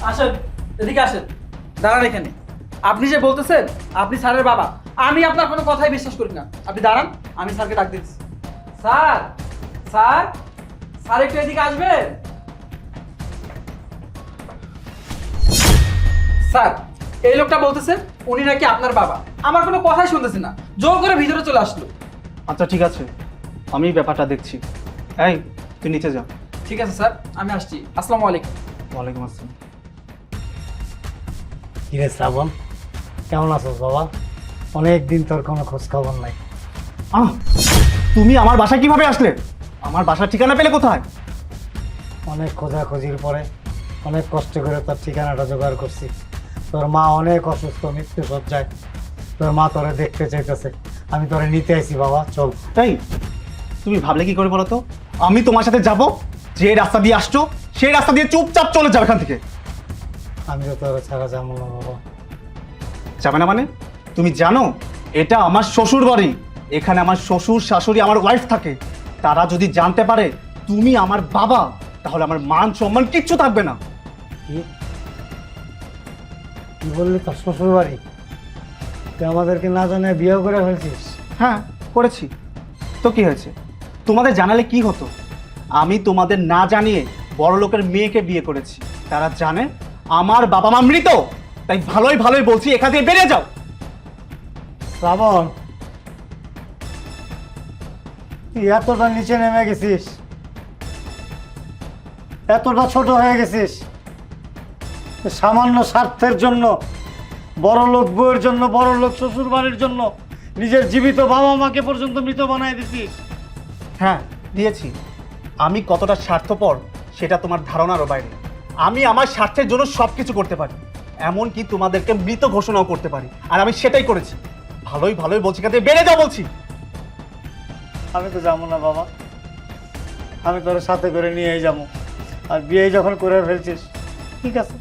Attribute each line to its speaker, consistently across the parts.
Speaker 1: আসেন, এদিকে আসেন, দাঁড়ান এখানে। আপনি যে বলতেছেন আপনি স্যারের বাবা, আমি আপনার কোনো কথাই বিশ্বাস করি না। আপনি দাঁড়ান, আমি স্যারকে ডাক দিচ্ছি। স্যার, স্যার, স্যার একটু এদিকে আসবেন। স্যার, এই লোকটা বলতেছে উনি নাকি আপনার বাবা, আমার কোনো কথাই শুনতেছে না, জোর করে ভিতরে চলে আসলো।
Speaker 2: আচ্ছা ঠিক আছে, আমি ব্যাপারটা দেখছি। এই তুই নিচে যা।
Speaker 1: ঠিক আছে স্যার, আমি আসছি। আসসালামু আলাইকুম।
Speaker 2: ওয়ালাইকুম আসসালাম।
Speaker 3: কিরে শ্রাবণ, কেমন আছিস বাবা? অনেক দিন তোর কোনো খোঁজ খবর নাই।
Speaker 2: তুমি আমার বাসায় কিভাবে আসলে? আমার বাসার ঠিকানা পেলে কোথায়?
Speaker 3: অনেক খোঁজাখুঁজির পরে অনেক কষ্ট করে তোর ঠিকানাটা জোগাড় করছি। তোর মা অনেক অসুস্থ, মৃত্যু সজ্জায়। তোর মা তোরে দেখতে চাইতেছে, আমি তোরে নিতে আইছি বাবা, চল।
Speaker 2: তাই তুমি ভাবলে কি করে বলো তো? আমি তোমার সাথে যাব, যে রাস্তা দিয়ে আসছো সেই রাস্তা দিয়ে চুপচাপ চলে যাও এখান থেকে।
Speaker 3: আমি তো তোর ছাড়া যাবো না বাবা।
Speaker 2: যাবে না মানে? তুমি জানো এটা আমার শ্বশুর বাড়ি, এখানে আমার শ্বশুর শাশুড়ি আমার ওয়াইফ থাকে। তারা যদি জানতে পারে তুমি আমার বাবা, তাহলে আমার মান সম্মান কিচ্ছু থাকবে না।
Speaker 3: কি কি বললি? তোর শ্বশুর বাড়ি? তুই আমাদেরকে না জানায় বিয়ে করে ফেলছিস?
Speaker 2: হ্যাঁ করেছি, তো কি হয়েছে? তোমাদের জানালে কি হতো? আমি তোমাদের না জানিয়ে বড় লোকের মেয়েকে বিয়ে করেছি। তারা জানে আমার বাবা মা মৃত, তাই ভালোই ভালোই বলছি এখান থেকে বেরিয়ে যাও।
Speaker 3: শ্রাবণ, তুই এতটা নিচে নেমে গেছিস, এতটা ছোট হয়ে গেছিস, সামান্য স্বার্থের জন্য, বড় লোক বউয়ের জন্য, বড় লোক শ্বশুর বাড়ির জন্য নিজের জীবিত বাবা মাকে পর্যন্ত মৃত বানায় দিছিস।
Speaker 2: হ্যাঁ দিয়েছি। আমি কতটা স্বার্থপর সেটা তোমার ধারণারও বাইরে। আমি আমার স্বার্থের জন্য সব কিছু করতে পারি, এমনকি তোমাদেরকে মৃত ঘোষণাও করতে পারি, আর আমি সেটাই করেছি। ভালোই ভালোই বলছি এখান থেকে বেরিয়ে যাও বলছি।
Speaker 3: আমি তো যাবো না বাবা, আমি তোর সাথে করে নিয়েই যাবো। আর বিয়ে যখন করে ফেলছিস, ঠিক আছে,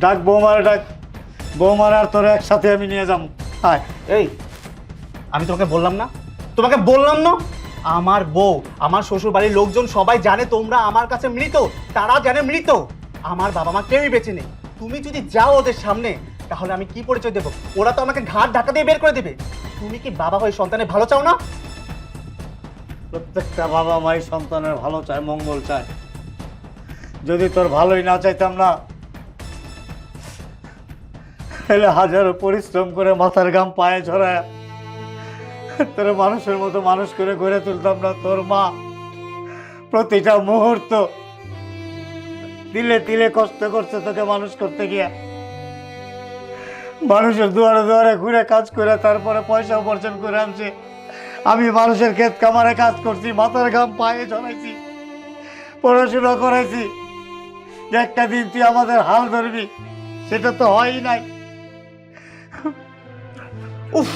Speaker 3: ডাক বৌমারে, ডাক বৌমার আর তোর একসাথে আমি নিয়ে যাবো। আয়।
Speaker 2: এই আমি তোমাকে বললাম না, তোমাকে বললাম না, আমার বউ আমার শ্বশুর বাড়ির লোকজন সবাই জানে তোমরা আমার কাছে মৃত। তারা জানে মৃত, আমার বাবা মা কেউই বেঁচে নেই। তুমি যদি যাও ওদের সামনে, তাহলে আমি কি পরিচয় দেবো? ওরা তো আমাকে ঘাট ধাক্কা দিয়ে বের করে দেবে। তুমি কি বাবা হয়ে সন্তানের ভালো চাও না?
Speaker 3: প্রত্যেকটা বাবা মাই সন্তানের ভালো চায়, মঙ্গল চায়। যদি তোর ভালোই না চাইতাম না, তাহলে হাজারো পরিশ্রম করে মাথার ঘাম পায়ে ঝরায় তোর মানুষের মতো মানুষ করে গড়ে তুলতাম না। তোর মা প্রতিটা মুহূর্ত তিলে তিলে কষ্ট করছে তোকে মানুষ করতে গিয়া। মানুষের দুয়ারে দুয়ারে ঘুরে কাজ করে তারপরে পয়সা উপার্জন করে আনছে। আমি মানুষের ক্ষেত কামারে কাজ করছি, মাথার ঘাম পায়ে ঝরাইছি, পড়াশোনা করাইছি। যে একটা দিন তুই আমাদের হাল ধরবি, সেটা তো হয়ই নাই।
Speaker 2: উফ,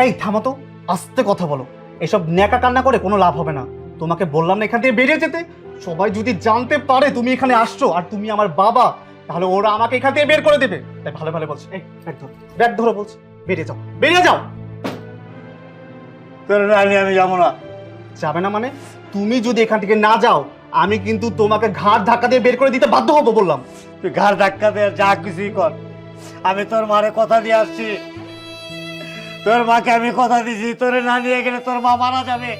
Speaker 2: এই থামো তো, আস্তে কথা বলো। এসব ন্যাকা কান্না করে কোনো লাভ হবে না। তোমাকে বললাম না এখান থেকে বেরিয়ে যেতে? সবাই যদি জানতে পারে তুমি এখানে আসছো আর তুমি আমার বাবা, তাহলে ওরা আমাকে এখান থেকে বের করে দেবে। তাই ভালো ভালো বলছি, এই ব্যাগ ধরো বলছি, বেরিয়ে যাও, বেরিয়ে যাও।
Speaker 3: তোর না নিয়ে আমি যাবো না।
Speaker 2: যাবে না মানে? তুমি যদি এখান থেকে না যাও, আমি কিন্তু তোমাকে ঘাট ধাক্কা দিয়ে বের করে দিতে বাধ্য হবো বললাম।
Speaker 3: তুই ঘাড় ধাক্কা দে, যা কিছুই কর। আমি তোর মারে কথা দিয়ে আসছি, তোর মাকে আমি কথা দিছি, তোরে না নিয়ে গেলে তোর মা মারা যাবে।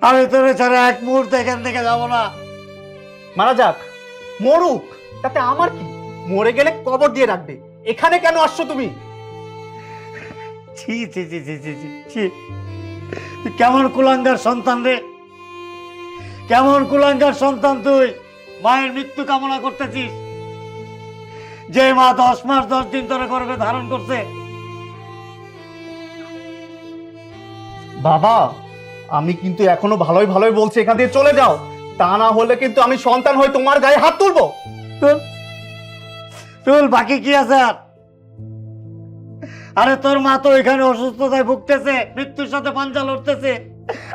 Speaker 3: আমি তোরে ছাড়া এক মুহূর্তে এখান থেকে যাবো না।
Speaker 2: মারা যাক, মরুক, তাতে আমার কি? মরে গেলে কবর দিয়ে রাখবে। এখানে কেন আসছো তুমি?
Speaker 3: ছি ছি ছি ছি ছি ছি ছি। তুই কেমন কুলাঙ্গার সন্তান রে, কেমন কুলাঙ্গার সন্তান তুই! মায়ের মৃত্যু কামনা করতেছিস, যে মা 10 মাস 10 দিন ধরে গর্ভে ধারণ করছে।
Speaker 2: বাবা, আমি কিন্তু এখনো ভালোই ভালোই বলছি এখান থেকে চলে যাও, তা না হলে কিন্তু আমি সন্তান হয়ে তোমার গায়ে হাত তুলবো।
Speaker 3: তুল, বাকি কি আছে আর? আরে তোর মা তো এখানে অসুস্থতায় ভুগতেছে, মৃত্যুর সাথে পাঞ্জা লড়তেছে,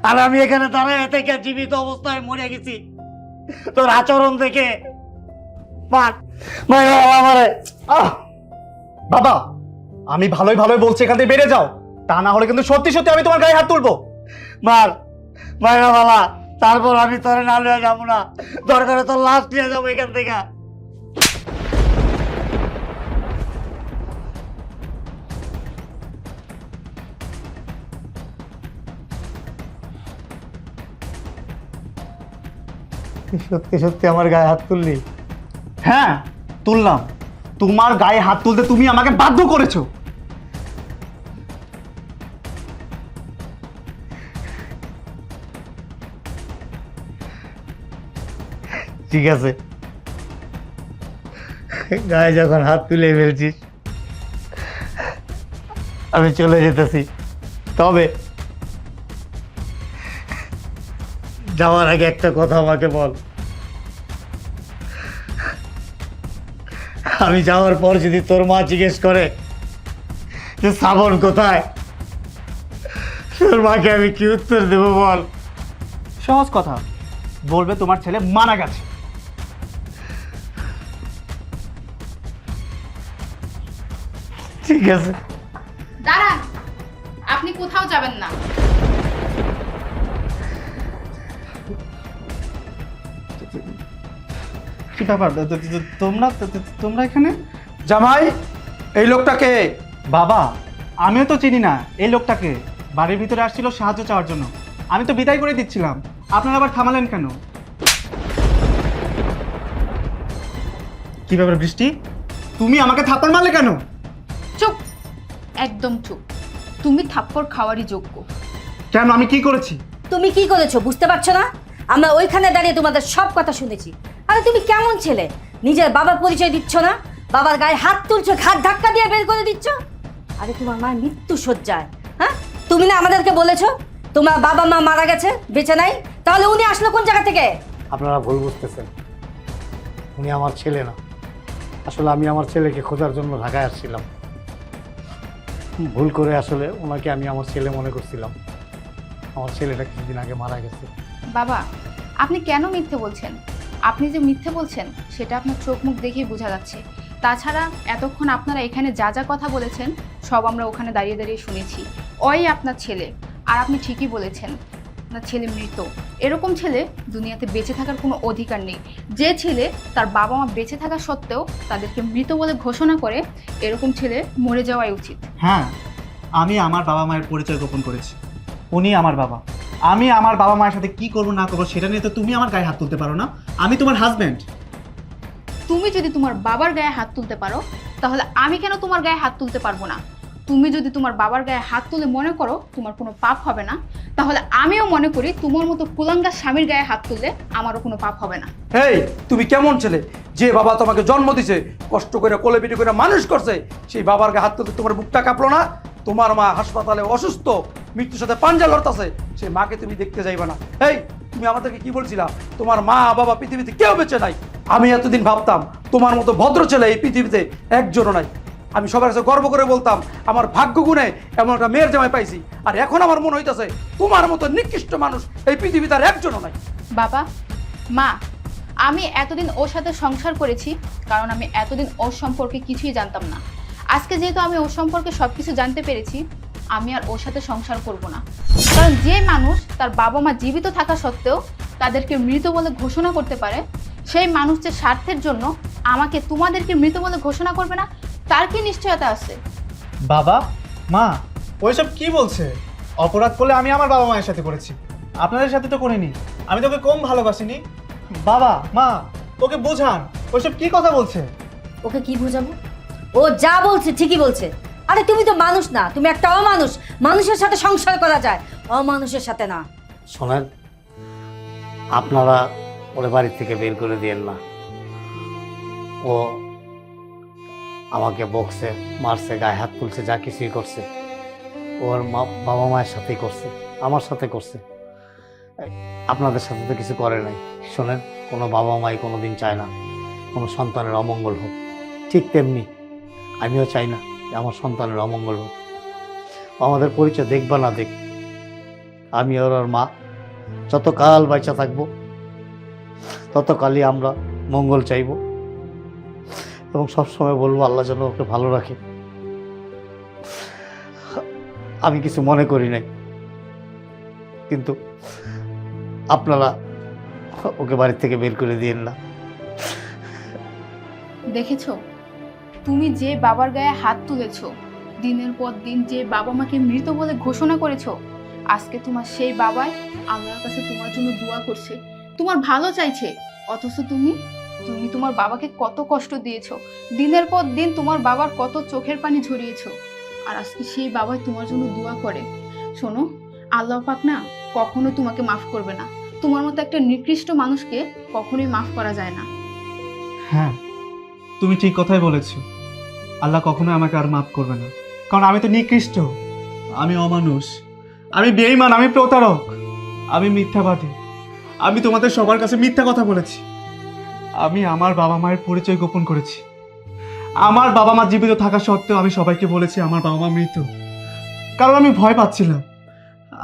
Speaker 3: আর আমি এখানে দাঁড়ায় থেকে জীবিত অবস্থায় মরে গেছি। তোর আচরণ দেখে
Speaker 2: বাবা, আমি ভালোই ভালোই বলছি এখান থেকে বেরিয়ে যাও, তা না হলে কিন্তু সত্যি সত্যি আমি তোমার গায়ে হাত তুলবো।
Speaker 3: মার মায়েরা বালা, তারপর আমি তোরে না লিয়ে যাবো না, দরকারে তোর লাশ নিয়ে যাবো এখান থেকে। সত্যি সত্যি আমার গায়ে হাত তুললি?
Speaker 2: হ্যাঁ তুললাম। তোমার গায়ে হাত তুলতে তুমি আমাকে বাধ্য করেছো।
Speaker 3: ঠিক আছে, গায়ে যখন হাত তুলে ফেলছিস আমি চলে যেতেছি, তবে যাওয়ার আগে একটা কথা আমাকে বল। আমি যাওয়ার পর যদি তোর মা জিজ্ঞেস করে যে শ্রাবণ কোথায়, তোর মাকে আমি কি উত্তর দেবো বল?
Speaker 2: সহজ কথা, বলবে তোমার ছেলে মারা গেছে।
Speaker 3: ঠিক আছে।
Speaker 4: দাঁড়ান, আপনি কোথাও যাবেন না।
Speaker 2: কি ব্যাপার, তোমরা তোমরা এখানে?
Speaker 1: জামাই, এই লোকটাকে
Speaker 2: বাবা আমিও তো চিনি না এই লোকটাকে। বাড়ির ভিতরে আসছিল সাহায্য চাওয়ার জন্য, আমি তো বিদায় করে দিচ্ছিলাম, আপনারা আবার থামালেন কেন? কি ব্যাপার বৃষ্টি, তুমি আমাকে থাপ্পড় মারলে কেন?
Speaker 4: চুপ, একদম চুপ। তুমি থাপ্পড় খাওয়ারই যোগ্য।
Speaker 2: কেন, আমি কি করেছি?
Speaker 5: তুমি কি করেছো বুঝতে পারছো না? আমরা ওইখানে দাঁড়িয়ে তোমাদের সব কথা শুনেছি। আরে তুমি কেমন ছেলে, নিজের বাবার পরিচয় দিচ্ছ না, বাবার গায়ে হাত তুলছো, ঘাট ধাক্কা দিয়ে বের করে দিচ্ছ। আরে তোমার মায়ের মৃত্যু শয্যায়, হ্যাঁ তুমি না আমাদেরকে বলেছো তোমার বাবা মা মারা গেছে, বেঁচে নাই, তাহলে উনি আসলো কোন জায়গা থেকে?
Speaker 3: আপনারা ভুল বুঝতেছেন, উনি আমার ছেলে না। আসলে আমি আমার ছেলেকে খোঁজার জন্য ঢাকায় আসছিলাম, ভুল করে আসলে ওনাকে আমি আমার ছেলে মনে করছিলাম। আমার ছেলেটা কিছুদিন আগে মারা গেছে।
Speaker 4: বাবা, আপনি কেন মিথ্যে বলছেন? আপনি যে মিথ্যে বলছেন সেটা আপনার চোখ মুখ দেখেই বোঝা যাচ্ছে। তাছাড়া এতক্ষণ আপনারা এখানে যা যা কথা বলেছেন সব আমরা ওখানে দাঁড়িয়ে দাঁড়িয়ে শুনেছি। ওই আপনার ছেলে, আর আপনি ঠিকই বলেছেন আপনার ছেলে মৃত। এরকম ছেলে দুনিয়াতে বেঁচে থাকার কোনো অধিকার নেই। যে ছেলে তার বাবা মা বেঁচে থাকা সত্ত্বেও তাদেরকে মৃত বলে ঘোষণা করে, এরকম ছেলে মরে যাওয়াই উচিত।
Speaker 2: হ্যাঁ, আমি আমার বাবা মায়ের পরিচয় গোপন করেছি। উনি আমার বাবা। আমি আমার বাবা মায়ের সাথে কি করবো না করবো সেটা নিয়ে তো তুমি আমার গায়ে হাত তুলতে পারো না। আমি তোমার হাজব্যান্ড।
Speaker 4: তুমি যদি তোমার বাবার গায়ে হাত তুলতে পারো, তাহলে আমি কেন তোমার গায়ে হাত তুলতে পারবো না? তুমি যদি তোমার বাবার গায়ে হাত তুলে মনে করো তোমার কোনো পাপ হবে না, তাহলে আমিও মনে করি তোমার মতো কুলাঙ্গার স্বামীর গায়ে হাত তুললে আমারও কোনো পাপ হবে না।
Speaker 1: এই তুমি কেমন ছেলে? যে বাবা তোমাকে জন্ম দিছে, কষ্ট করে কোলে পিঠে করে মানুষ করছে, সেই বাবার গায়ে হাত তুলতে তোমার বুকটা কাঁপলো না? তোমার মা হাসপাতালে অসুস্থ, মৃত্যুর সাথে পাঞ্জা লড়তাছে, সেই মাকে তুমি দেখতে যাইবা না? এই তুমি আমাদেরকে কি বলছিলা? তোমার মা বাবা পৃথিবীতে কেউ বেঁচে নাই। আমি এতদিন ভাবতাম তোমার মতো ভদ্র ছেলে এই পৃথিবীতে একজনও নাই। আমি সবার কাছে গর্ব করে বলতাম আমার ভাগ্য গুণে এমন একটা মেয়ের জামাই পাইছি। আর এখন আমার মনে হইতেছে তোমার মতো নিকৃষ্ট মানুষ এই পৃথিবীতে আর একজনও নাই।
Speaker 4: বাবা মা, আমি এতদিন ওর সাথে সংসার করেছি কারণ আমি এতদিন ওর সম্পর্কে কিছুই জানতাম না। আজকে যেহেতু আমি ওর সম্পর্কে সব কিছু জানতে পেরেছি, আমি আর ওর সাথে সংসার করব না। কারণ যে মানুষ তার বাবা মা জীবিত থাকা সত্ত্বেও তাদেরকে মৃত বলে ঘোষণা করতে পারে, সেই মানুষের স্বার্থের জন্য আমাকে তোমাদেরকে মৃত বলে ঘোষণা করবে না, তার কি নিশ্চয়তা আছে?
Speaker 2: বাবা মা ওইসব কি বলছে? অপরাধ করলে আমি আমার বাবা মায়ের সাথে করেছি, আপনাদের সাথে তো করিনি। আমি তোকে কম ভালোবাসিনি। বাবা মা ওকে বোঝান, ওইসব কি কথা বলছে?
Speaker 5: ওকে কি বোঝাবো? ও যা বলছে ঠিকই বলছে। আরে তুমি তো মানুষ না, তুমি একটা অমানুষ। মানুষের সাথে সংসার করা যায়, অমানুষের সাথে না।
Speaker 3: শোনেন, আপনারা ওর বাড়ি থেকে বের করে দিয়েন না। ও আমাকে বকছে, মারছে, গায়ে হাত তুলছে, যা কিছুই করছে ওর বাবা মায়ের সাথেই করছে, আমার সাথে করছে। আপনাদের সাথে তো কিছু করে নাই। শোনেন, কোনো বাবা মাই কোনো দিন চায় না কোনো সন্তানের অমঙ্গল হোক। ঠিক তেমনি আমিও চাই না যে আমার সন্তানের অমঙ্গল হোক। আমাদের পরিচয় দেখবা না দেখ, আমি ওর মা যতকাল বাইচা থাকবো ততকালই আমরা মঙ্গল চাইব এবং সবসময় বলবো আল্লাহ যেন ওকে ভালো রাখে। আমি কিছু মনে করি নাই, কিন্তু আপনারা ওকে বাড়ি থেকে বের করে দিয়েন না।
Speaker 4: দেখেছো, তুমি যে বাবার গায়ে হাত তুলেছো, দিনের পর দিন যে বাবা মাকে মৃত বলে ঘোষণা করেছো, আজকে তোমার সেই বাবাই আল্লাহর কাছে তোমার জন্য দোয়া করছে, তোমার ভালো চাইছে। অথচ তুমি তোমার বাবাকে কত কষ্ট দিয়েছো, দিনের পর দিন তোমার বাবার কত চোখের পানি ঝরিয়েছো, আর আজকে সেই বাবাই তোমার জন্য দোয়া করে। শোনো, আল্লাহ পাক না কখনো তোমাকে মাফ করবে না। তোমার মতো একটা নিকৃষ্ট মানুষকে কখনোই মাফ করা যায় না।
Speaker 2: হ্যাঁ, তুমি ঠিক কথাই বলেছো। আল্লাহ কখনোই আমাকে আর মাফ করবে না, কারণ আমি তো নিকৃষ্ট, আমি অমানুষ, আমি বেঈমান, আমি প্রতারক, আমি মিথ্যাবাদী। আমি তোমাদের সবার কাছে মিথ্যা কথা বলেছি। আমি আমার বাবা মায়ের পরিচয় গোপন করেছি। আমার বাবা মা জীবিত থাকা সত্ত্বেও আমি সবাইকে বলেছি আমার বাবা মা মৃত, কারণ আমি ভয় পাচ্ছিলাম।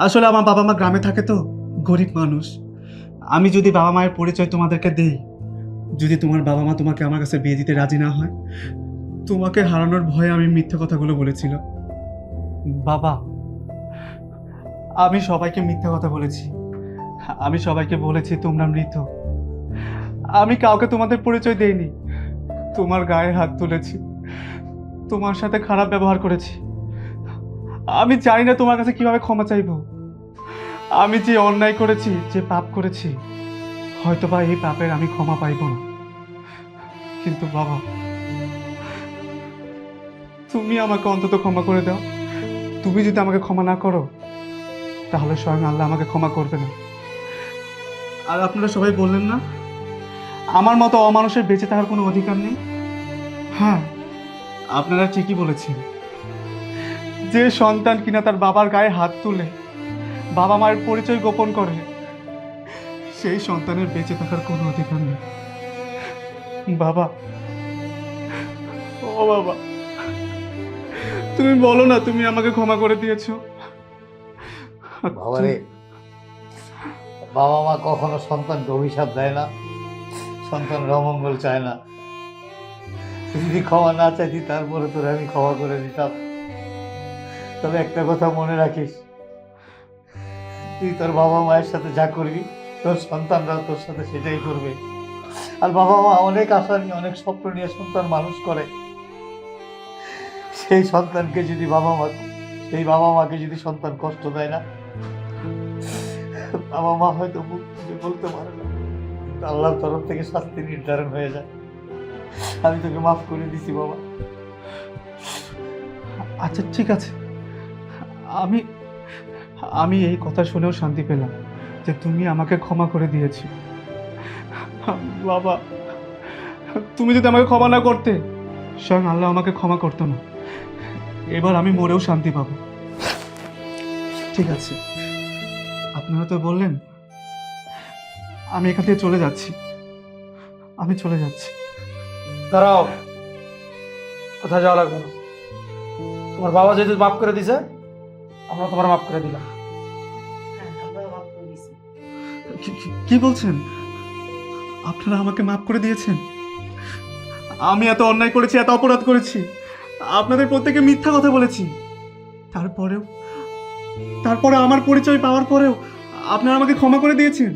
Speaker 2: আসলে আমার বাবা মা গ্রামে থাকে তো, গরিব মানুষ। আমি যদি বাবা মায়ের পরিচয় তোমাদেরকে দেই, যদি তোমার বাবা মা তোমাকে আমার কাছে বিয়ে দিতে রাজি না হয়, তোমাকে হারানোর ভয়ে আমি মিথ্যা কথাগুলো বলেছিলাম। বাবা, আমি সবাইকে মিথ্যা কথা বলেছি। আমি সবাইকে বলেছি তোমরা মৃত। আমি কাউকে তোমাদের পরিচয় দেইনি। তোমার গায়ে হাত তুলেছি, তোমার সাথে খারাপ ব্যবহার করেছি। আমি জানি না তোমার কাছে কিভাবে ক্ষমা চাইব। আমি যে অন্যায় করেছি, যে পাপ করেছি, হয়তোবা এই পাপের আমি ক্ষমা পাইব না। কিন্তু বাবা, তুমি আমাকে অন্তত ক্ষমা করে দাও। তুমি যদি আমাকে ক্ষমা না করো, তাহলে স্বয়ং আল্লাহ আমাকে ক্ষমা করবে না। আর আপনারা সবাই বললেন না আমার মতো অমানুষের বেঁচে থাকার কোনো অধিকার নেই? হ্যাঁ, আপনারা ঠিকই বলেছেন। যে সন্তান কিনা তার বাবার গায়ে হাত তুলে বাবা মায়ের পরিচয় গোপন করে, সেই সন্তানের বেঁচে থাকার কোনো অধিকার নেই। বাবা, ও বাবা, তুমি বলো না তুমি আমাকে ক্ষমা করে দিয়েছো।
Speaker 3: বাবারে, বাবা মা কখনো সন্তানকে অভিশাপ দেয় না, সন্তানের অমঙ্গল চায় না। তুই যদি ক্ষমা না চাইতি, তারপরে তোর আমি ক্ষমা করে দিতাম। তবে একটা কথা মনে রাখিস, তুই তোর বাবা মায়ের সাথে যা করবি, তোর সন্তানরা তোর সাথে সেটাই করবে। আর বাবা মা অনেক আশা নিয়ে, অনেক স্বপ্ন নিয়ে সন্তান মানুষ করে। সেই সন্তানকে যদি সেই বাবা মাকে যদি সন্তান কষ্ট দেয় না, বাবা মা হয়তো মুখ খুলে বলতে পারে না, কিন্তু আল্লাহর তরফ থেকে শাস্তি নির্ধারণ হয়ে যায়। আমি তোকে মাফ করে দিছি বাবা।
Speaker 2: আচ্ছা ঠিক আছে, আমি আমি এই কথা শুনেও শান্তি পেলাম যে তুমি আমাকে ক্ষমা করে দিয়েছো। বাবা, তুমি যদি আমাকে ক্ষমা না করতে, স্বয়ং আল্লাহ আমাকে ক্ষমা করতো না। এবার আমি মরেও শান্তি পাবো। ঠিক আছে, আপনারা তো বললেন, আমি এখান থেকে চলে যাচ্ছি। আমি চলে যাচ্ছি।
Speaker 1: দাঁড়াও, কোথায় যাওয়া লাগবে না। তোমার বাবা যেহেতু মাফ করে দিছে, আমরা তোমার মাফ করে দিলাম।
Speaker 2: কি বলছেন? আপনারা আমাকে মাফ করে দিয়েছেন? আমি এত অন্যায় করেছি, এত অপরাধ করেছি, আপনাদের প্রত্যেকে মিথ্যা কথা বলেছি, তারপরে আমার পরিচয় পাওয়ার পরেও আপনারা আমাকে ক্ষমা করে দিয়েছেন।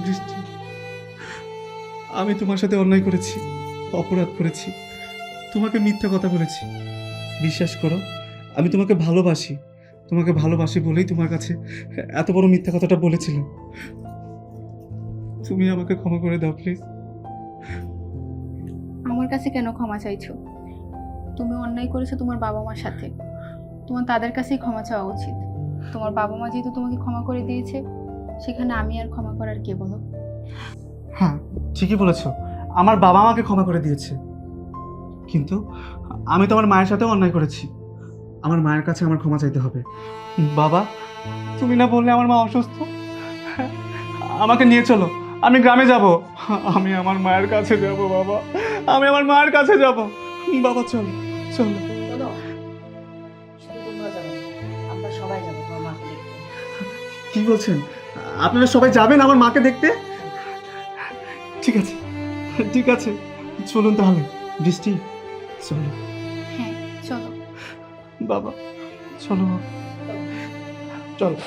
Speaker 2: দৃষ্টি, আমি তোমার সাথে অন্যায় করেছি, অপরাধ করেছি, তোমাকে মিথ্যা কথা বলেছি। বিশ্বাস করো, আমি তোমাকে ভালোবাসি বলেই তোমার কাছে এত বড় মিথ্যা কথাটা বলেছিলাম। তুমি আমাকে ক্ষমা করে দাও প্লিজ।
Speaker 4: আমার কাছে কেন ক্ষমা চাইছো? তুমি অন্যায় করেছো তোমার বাবা মার সাথে, তোমার তাদের কাছেই ক্ষমা চাওয়া উচিত। তোমার বাবা মা যেহেতু তোমাকে ক্ষমা করে দিয়েছে, সেখানে আমি আর ক্ষমা করার কে বলো?
Speaker 2: হ্যাঁ, ঠিকই বলেছো, আমার বাবা মাকে ক্ষমা করে দিয়েছে, কিন্তু আমি তো আমার মায়ের সাথেও অন্যায় করেছি। আমার মায়ের কাছে আমার ক্ষমা চাইতে হবে। বাবা, তুমি না বললে আমার মা অসুস্থ? আমাকে নিয়ে চলো, আমি গ্রামে যাব। আমি আমার মায়ের কাছে যাব। বাবা, আমি আমার মায়ের কাছে যাব। বাবা চলো চলো।
Speaker 5: আমরা সবাই যাবো তোমার মাকে দেখতে।
Speaker 2: কি বলছেন? আপনারা সবাই যাবেন আমার মাকে দেখতে? ঠিক আছে, চলুন তাহলে। বৃষ্টি, চলো।
Speaker 4: হ্যাঁ চলো।
Speaker 2: বাবা চলো, চলো।